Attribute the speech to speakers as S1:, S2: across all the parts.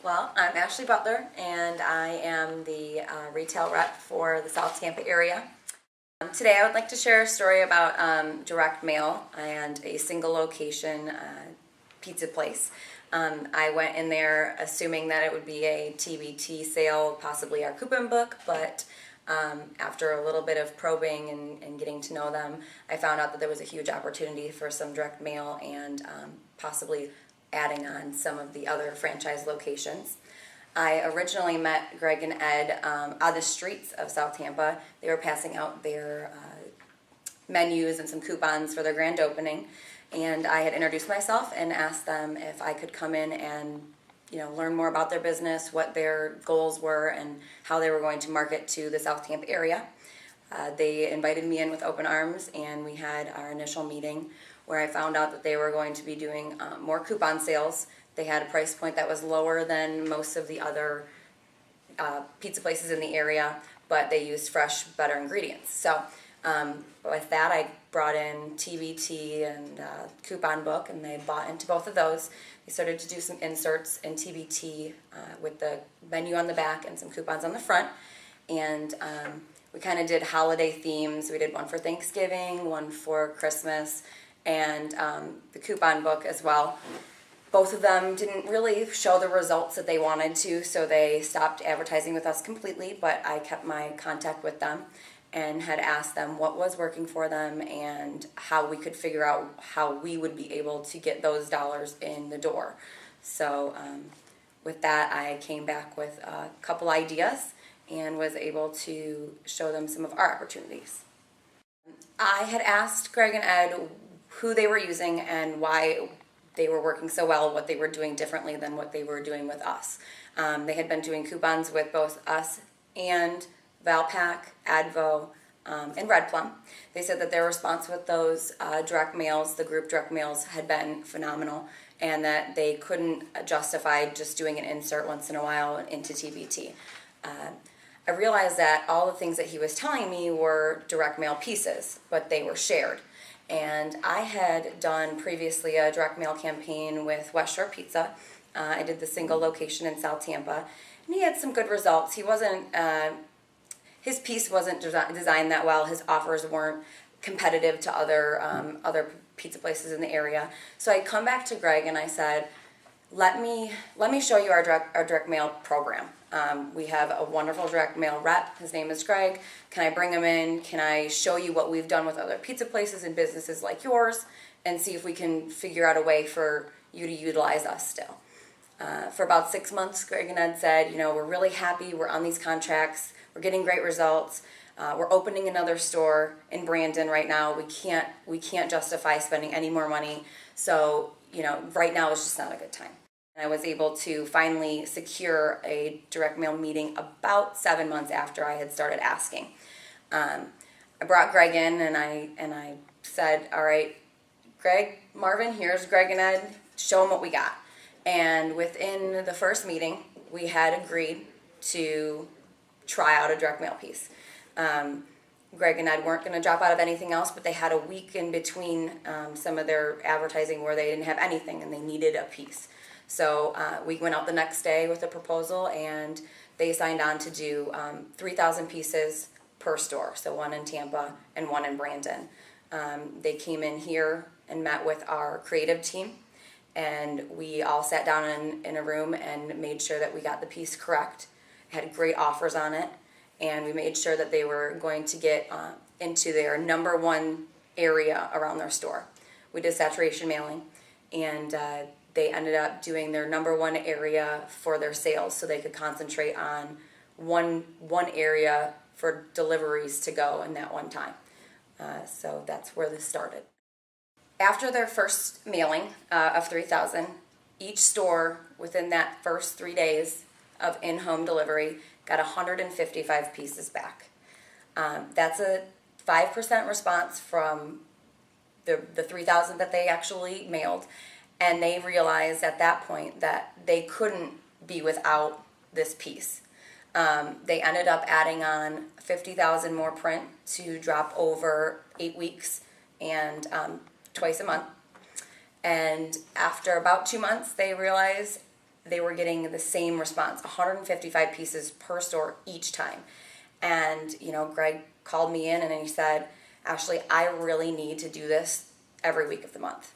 S1: Well, I'm Ashley Butler, and I am the retail rep for the South Tampa area. Today I would like to share a story about direct mail and a single location pizza place. I went in there assuming that it would be a TBT sale, possibly our coupon book, but after a little bit of probing and getting to know them, I found out that there was a huge opportunity for some direct mail and possibly adding on some of the other franchise locations. I originally met Greg and Ed on the streets of South Tampa. They were passing out their menus and some coupons for their grand opening, and I had introduced myself and asked them if I could come in and learn more about their business, what their goals were, and how they were going to market to the South Tampa area. They invited me in with open arms, and we had our initial meeting where I found out that they were going to be doing more coupon sales. They had a price point that was lower than most of the other pizza places in the area, but they used fresh, better ingredients. So with that, I brought in TBT and coupon book, and they bought into both of those. They started to do some inserts in TBT with the menu on the back and some coupons on the front, and we kind of did holiday themes. We did one for Thanksgiving, one for Christmas, and the coupon book as well. Both of them didn't really show the results that they wanted to, so they stopped advertising with us completely, but I kept my contact with them and had asked them what was working for them and how we could figure out how we would be able to get those dollars in the door. So with that, I came back with a couple ideas and was able to show them some of our opportunities. I had asked Greg and Ed who they were using and why they were working so well, what they were doing differently than what they were doing with us. They had been doing coupons with both us and Valpak, Advo, and Red Plum. They said that their response with those direct mails, the group direct mails, had been phenomenal, and that they couldn't justify just doing an insert once in a while into TBT. I realized that all the things that he was telling me were direct mail pieces, but they were shared. And I had done previously a direct mail campaign with West Shore Pizza. I did the single location in South Tampa, and he had some good results. He wasn't, his piece wasn't designed that well. His offers weren't competitive to other pizza places in the area. So I come back to Greg and I said, let me show you our direct mail program. We have a wonderful direct mail rep. His name is Greg. Can I bring him in? Can I show you what we've done with other pizza places and businesses like yours and see if we can figure out a way for you to utilize us still? For about 6 months, Greg and Ed said, we're really happy. We're on these contracts. We're getting great results. We're opening another store in Brandon right now. We can't justify spending any more money. So, right now is just not a good time. I was able to finally secure a direct mail meeting about 7 months after I had started asking. I brought Greg in and I said, all right, Greg, Marvin, here's Greg and Ed, show them what we got. And within the first meeting, we had agreed to try out a direct mail piece. Greg and Ed weren't going to drop out of anything else, but they had a week in between some of their advertising where they didn't have anything and they needed a piece. So we went out the next day with a proposal, and they signed on to do 3,000 pieces per store, so one in Tampa and one in Brandon. They came in here and met with our creative team, and we all sat down in a room and made sure that we got the piece correct, had great offers on it, and we made sure that they were going to get into their number one area around their store. We did saturation mailing, and they ended up doing their number one area for their sales so they could concentrate on one area for deliveries to go in that one time. So that's where this started. After their first mailing of 3,000, each store within that first 3 days of in-home delivery got 155 pieces back. That's a 5% response from the 3,000 that they actually mailed. And they realized at that point that they couldn't be without this piece. They ended up adding on 50,000 more print to drop over 8 weeks and twice a month. And after about 2 months, they realized they were getting the same response, 155 pieces per store each time. And, Greg called me in and he said, Ashley, I really need to do this every week of the month.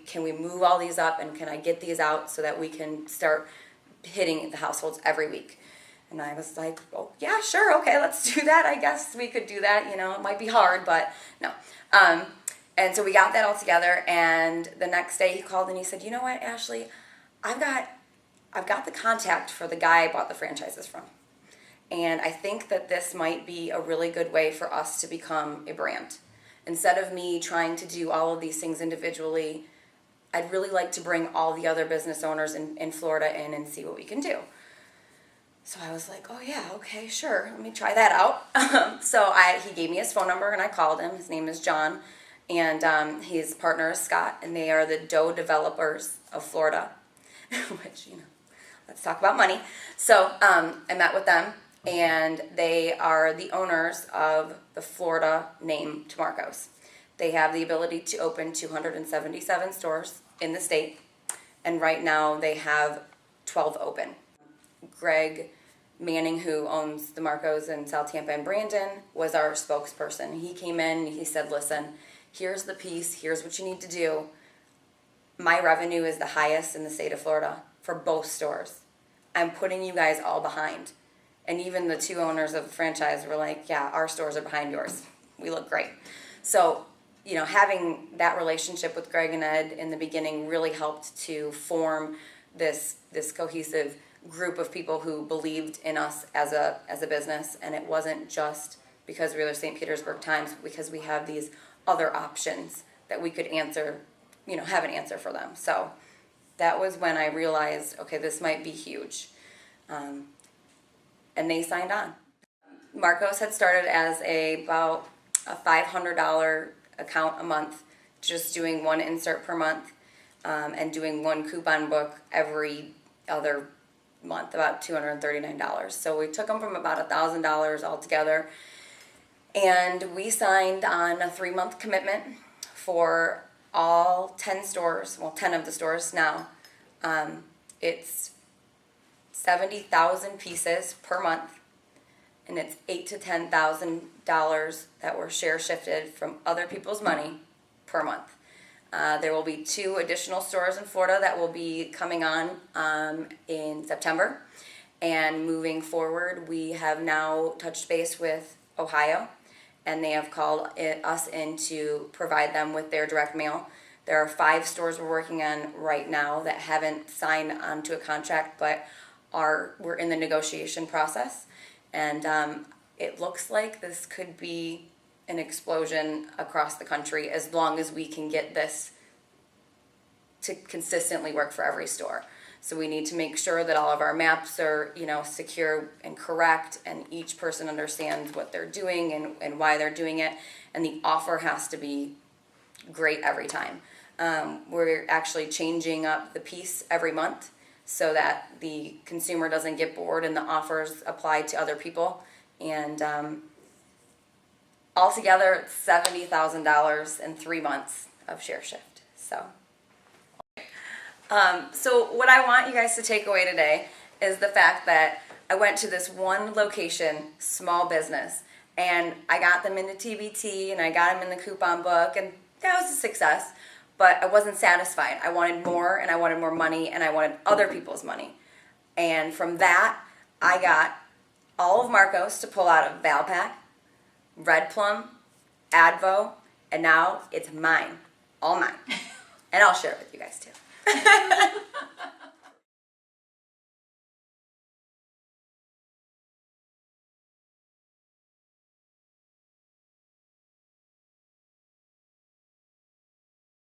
S1: Can we move all these up, and can I get these out so that we can start hitting the households every week? And I was like, oh, yeah, sure, okay, let's do that. I guess we could do that. It might be hard, but no. And so we got that all together, and the next day he called and he said, you know what, Ashley, I've got the contact for the guy I bought the franchises from. And I think that this might be a really good way for us to become a brand. Instead of me trying to do all of these things individually, I'd really like to bring all the other business owners in Florida in and see what we can do. So I was like, oh yeah, okay, sure, let me try that out. So he gave me his phone number and I called him. His name is John, and his partner is Scott, and they are the Doe Developers of Florida, which, let's talk about money. So I met with them, and they are the owners of the Florida name Tamarcos. They have the ability to open 277 stores in the state, and right now they have 12 open. Greg Manning, who owns the Marcos in South Tampa and Brandon, was our spokesperson. He came in and he said, listen, here's the piece, here's what you need to do. My revenue is the highest in the state of Florida for both stores. I'm putting you guys all behind. And even the two owners of the franchise were like, yeah, our stores are behind yours. We look great. So, having that relationship with Greg and Ed in the beginning really helped to form this cohesive group of people who believed in us as a business. And it wasn't just because we were the St. Petersburg Times, because we have these other options that we could answer, have an answer for them. So that was when I realized, okay, this might be huge. And they signed on. Marcos had started as about a $500 account a month, just doing one insert per month, and doing one coupon book every other month, about $239. So we took them from about $1,000 altogether, and we signed on a 3-month commitment for all 10 stores, 10 of the stores now. It's 70,000 pieces per month, and it's $8,000 to $10,000 that were share shifted from other people's money per month. There will be 2 additional stores in Florida that will be coming on in September, and moving forward, we have now touched base with Ohio, and they have called us in to provide them with their direct mail. There are 5 stores we're working on right now that haven't signed onto a contract, but we're in the negotiation process, and it looks like this could be an explosion across the country as long as we can get this to consistently work for every store. So we need to make sure that all of our maps are, secure and correct, and each person understands what they're doing and why they're doing it, and the offer has to be great every time. We're actually changing up the piece every month so that the consumer doesn't get bored and the offers apply to other people. And altogether, it's $70,000 in 3 months of share shift. So what I want you guys to take away today is the fact that I went to this one location, small business, and I got them into TBT, and I got them in the coupon book, and that was a success. But I wasn't satisfied. I wanted more, and I wanted more money, and I wanted other people's money. And from that, I got all of Marcos to pull out of Valpak, Red Plum, Advo, and now it's mine. All mine. And I'll share it with you guys too.